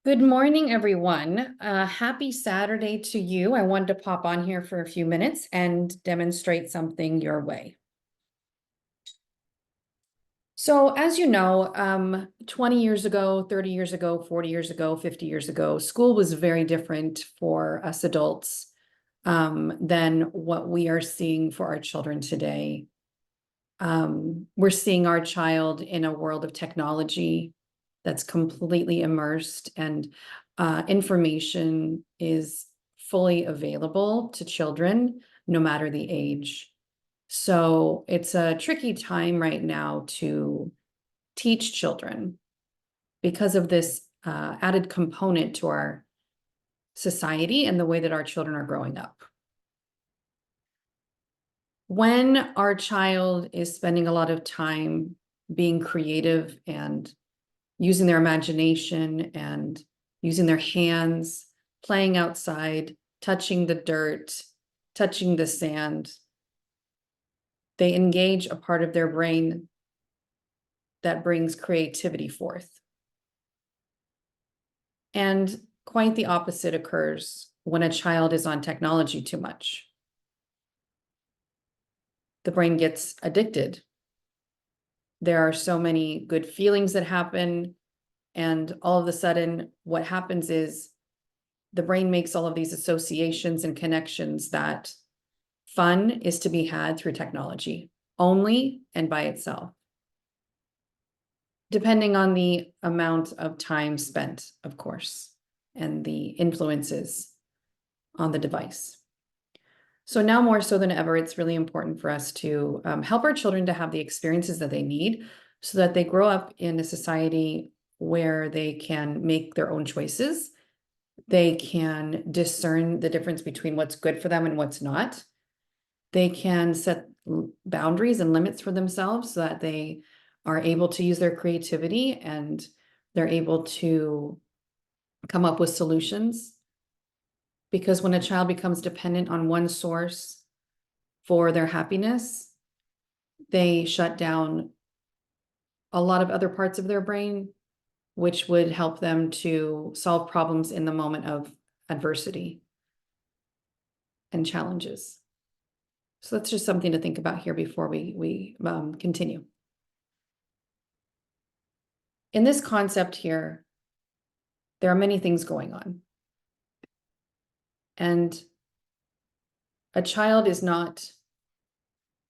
Good morning, everyone. Happy Saturday to you. I wanted to pop on here for a few minutes and demonstrate something your way. So as you know, 20 years ago, 30 years ago, 40 years ago, 50 years ago, school was very different for us adults than what we are seeing for our children today. We're seeing our child in a world of technology that's completely immersed, and information is fully available to children, no matter the age. So it's a tricky time right now to teach children because of this added component to our society and the way that our children are growing up. When our child is spending a lot of time being creative and using their imagination and using their hands, playing outside, touching the dirt, touching the sand, they engage a part of their brain that brings creativity forth. And quite the opposite occurs when a child is on technology too much. The brain gets addicted. There are so many good feelings that happen, and all of a sudden, what happens is the brain makes all of these associations and connections that fun is to be had through technology only and by itself, depending on the amount of time spent, of course, and the influences on the device. So now more so than ever, it's really important for us to help our children to have the experiences that they need so that they grow up in a society where they can make their own choices. They can discern the difference between what's good for them and what's not. They can set boundaries and limits for themselves so that they are able to use their creativity and they're able to come up with solutions. Because when a child becomes dependent on one source for their happiness, they shut down a lot of other parts of their brain, which would help them to solve problems in the moment of adversity and challenges. So that's just something to think about here before we continue. In this concept here, there are many things going on. And a child is not,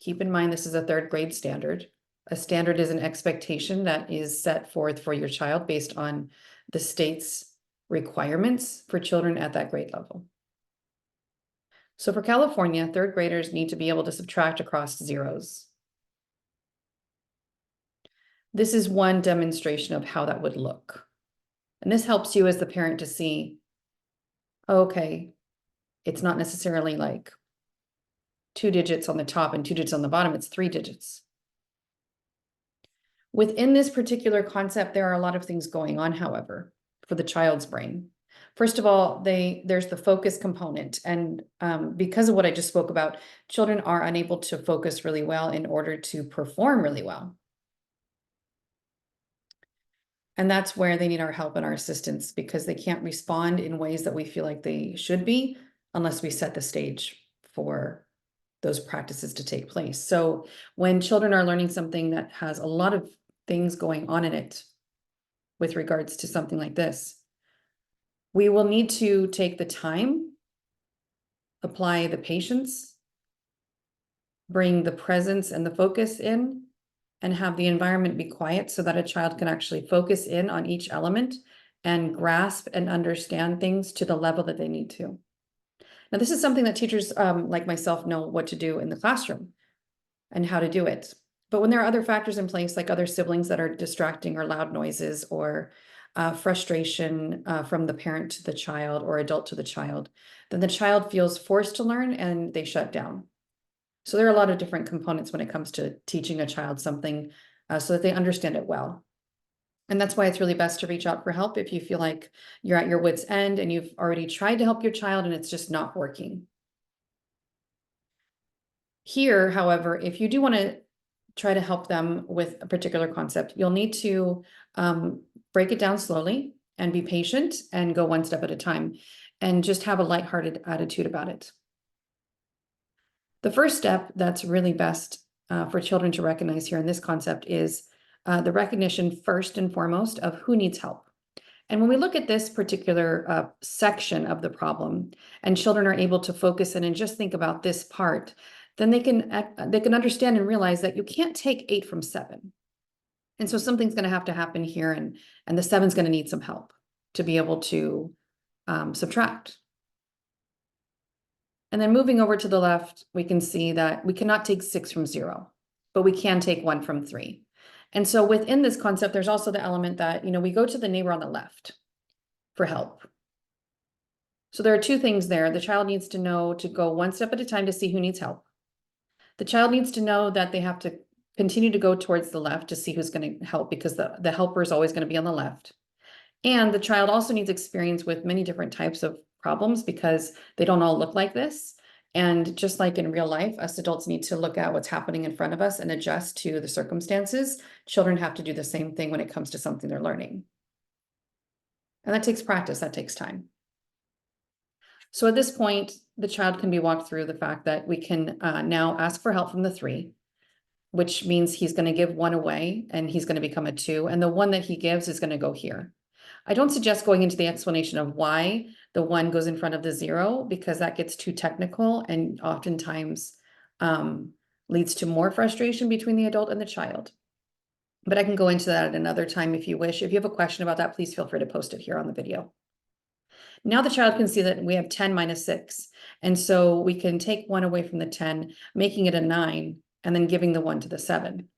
keep in mind, this is a third grade standard. A standard is an expectation that is set forth for your child based on the state's requirements for children at that grade level. So for California, third graders need to be able to subtract across zeros. This is one demonstration of how that would look. And this helps you as the parent to see, okay, it's not necessarily like 2 digits on the top and 2 digits on the bottom, it's 3 digits. Within this particular concept, there are a lot of things going on, however, for the child's brain. First of all, there's the focus component. And because of what I just spoke about, children are unable to focus really well in order to perform really well. And that's where they need our help and our assistance, because they can't respond in ways that we feel like they should be unless we set the stage for those practices to take place. So when children are learning something that has a lot of things going on in it with regards to something like this, we will need to take the time, apply the patience, bring the presence and the focus in, and have the environment be quiet so that a child can actually focus in on each element and grasp and understand things to the level that they need to. Now, this is something that teachers like myself know what to do in the classroom and how to do it. But when there are other factors in place, like other siblings that are distracting or loud noises or frustration from the parent to the child or adult to the child, then the child feels forced to learn and they shut down. So there are a lot of different components when it comes to teaching a child something so that they understand it well. And that's why it's really best to reach out for help if you feel like you're at your wit's end and you've already tried to help your child and it's just not working. Here, however, if you do want to try to help them with a particular concept, you'll need to break it down slowly and be patient and go one step at a time and just have a lighthearted attitude about it. The first step that's really best for children to recognize here in this concept is the recognition first and foremost of who needs help. And when we look at this particular section of the problem, and children are able to focus in and just think about this part, then they can understand and realize that you can't take 8 from 7. And so something's going to have to happen here, and the 7's going to need some help to be able to subtract. And then moving over to the left, we can see that we cannot take 6 from 0, but we can take 1 from 3. And so within this concept, there's also the element that, we go to the neighbor on the left for help. So there are 2 things there. The child needs to know to go one step at a time to see who needs help. The child needs to know that they have to continue to go towards the left to see who's going to help, because the helper is always going to be on the left. And the child also needs experience with many different types of problems, because they don't all look like this. And just like in real life, us adults need to look at what's happening in front of us and adjust to the circumstances. Children have to do the same thing when it comes to something they're learning. And that takes practice, that takes time. So at this point, the child can be walked through the fact that we can now ask for help from the 3, which means he's going to give 1 away and he's going to become a 2. And the 1 that he gives is going to go here. I don't suggest going into the explanation of why the 1 goes in front of the 0, because that gets too technical and oftentimes leads to more frustration between the adult and the child. But I can go into that at another time if you wish. If you have a question about that, please feel free to post it here on the video. Now the child can see that we have 10 minus 6. And so we can take 1 away from the 10, making it a 9, and then giving the 1 to the 7.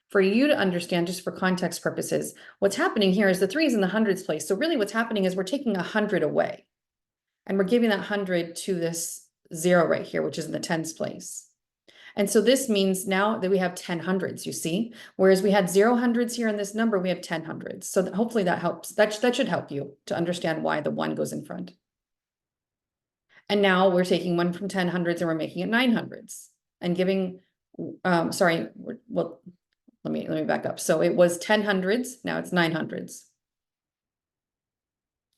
For you to understand, just for context purposes, what's happening here is the 3 is in the hundreds place. So really what's happening is we're taking 100 away, and we're giving that 100 to this 0 right here, which is in the tens place. And so this means now that we have 10 hundreds, you see, whereas we had 0 hundreds here in this number, we have 10 hundreds. So hopefully that helps. That should help you to understand why the 1 goes in front. And now we're taking 1 from 10 hundreds and we're making it 9 hundreds and giving, let me back up. So it was 10 hundreds, now it's 9 hundreds.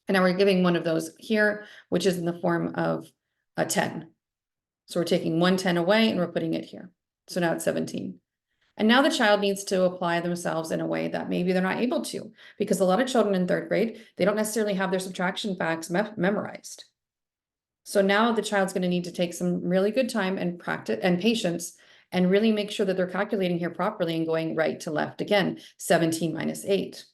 And now we're giving 1 of those here, which is in the form of a 10. So we're taking 1 10 away and we're putting it here. So now it's 17. And now the child needs to apply themselves in a way that maybe they're not able to, because a lot of children in 3rd grade, they don't necessarily have their subtraction facts memorized. So now the child's going to need to take some really good time and practice and patience, and really make sure that they're calculating here properly and going right to left again. 17 minus 8.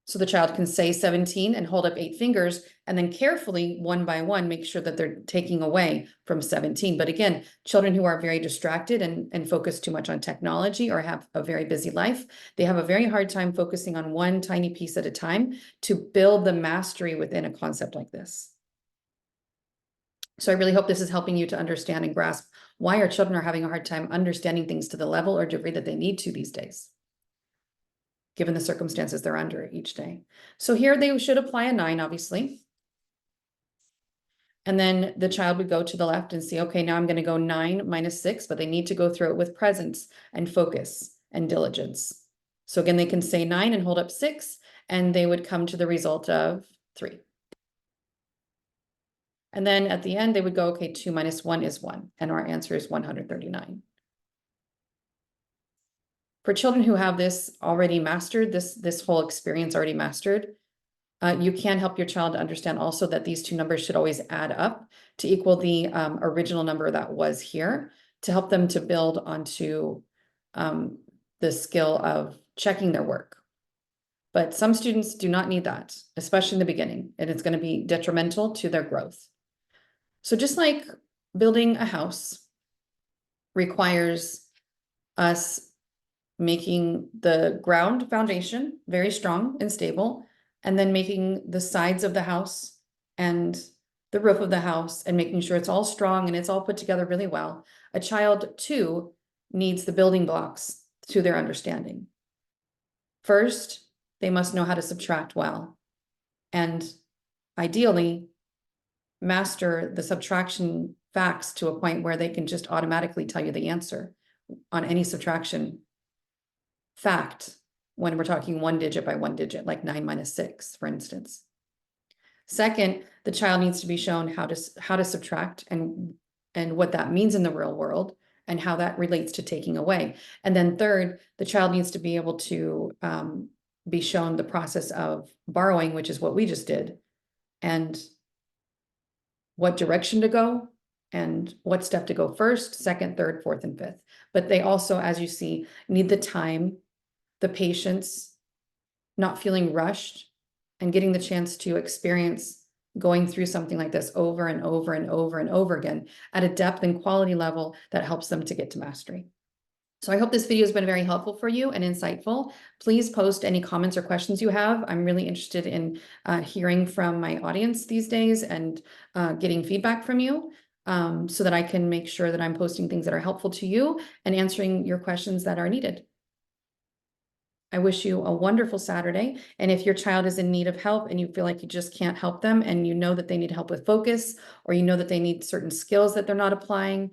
So the child can say 17 and hold up 8 fingers, and then carefully, 1 by 1, make sure that they're taking away from 17. But again, children who are very distracted and focus too much on technology or have a very busy life, they have a very hard time focusing on one tiny piece at a time to build the mastery within a concept like this. So I really hope this is helping you to understand and grasp why our children are having a hard time understanding things to the level or degree that they need to these days, given the circumstances they're under each day. So here they should apply a 9, obviously. And then the child would go to the left and see, okay, now I'm going to go 9 minus 6, but they need to go through it with presence and focus and diligence. So again, they can say 9 and hold up 6, and they would come to the result of 3. And then at the end, they would go, okay, 2 minus 1 is 1, and our answer is 139. For children who have this already mastered, this whole experience already mastered, you can help your child to understand also that these 2 numbers should always add up to equal the original number that was here, to help them to build onto the skill of checking their work. But some students do not need that, especially in the beginning, and it's going to be detrimental to their growth. So just like building a house requires us making the ground foundation very strong and stable, and then making the sides of the house and the roof of the house and making sure it's all strong and it's all put together really well, a child too needs the building blocks to their understanding. First, they must know how to subtract well, and ideally master the subtraction facts to a point where they can just automatically tell you the answer on any subtraction fact when we're talking 1 digit by 1 digit, like 9 minus 6, for instance. Second, the child needs to be shown how to subtract and what that means in the real world and how that relates to taking away. And then third, the child needs to be able to be shown the process of borrowing, which is what we just did, and what direction to go and what step to go first, second, third, fourth, and fifth. But they also, as you see, need the time, the patience, not feeling rushed, and getting the chance to experience going through something like this over and over and over and over again at a depth and quality level that helps them to get to mastery. So I hope this video has been very helpful for you and insightful. Please post any comments or questions you have. I'm really interested in hearing from my audience these days and getting feedback from you so that I can make sure that I'm posting things that are helpful to you and answering your questions that are needed. I wish you a wonderful Saturday. And if your child is in need of help and you feel like you just can't help them and you know that they need help with focus, or you know that they need certain skills that they're not applying,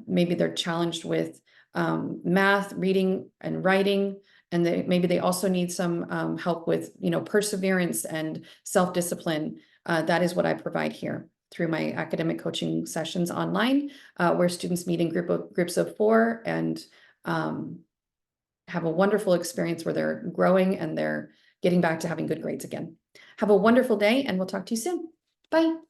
maybe they're challenged with math, reading and writing, and maybe they also need some help with, perseverance and self-discipline. That is what I provide here through my academic coaching sessions online, where students meet in groups of 4 and have a wonderful experience where they're growing and they're getting back to having good grades again. Have a wonderful day, and we'll talk to you soon. Bye.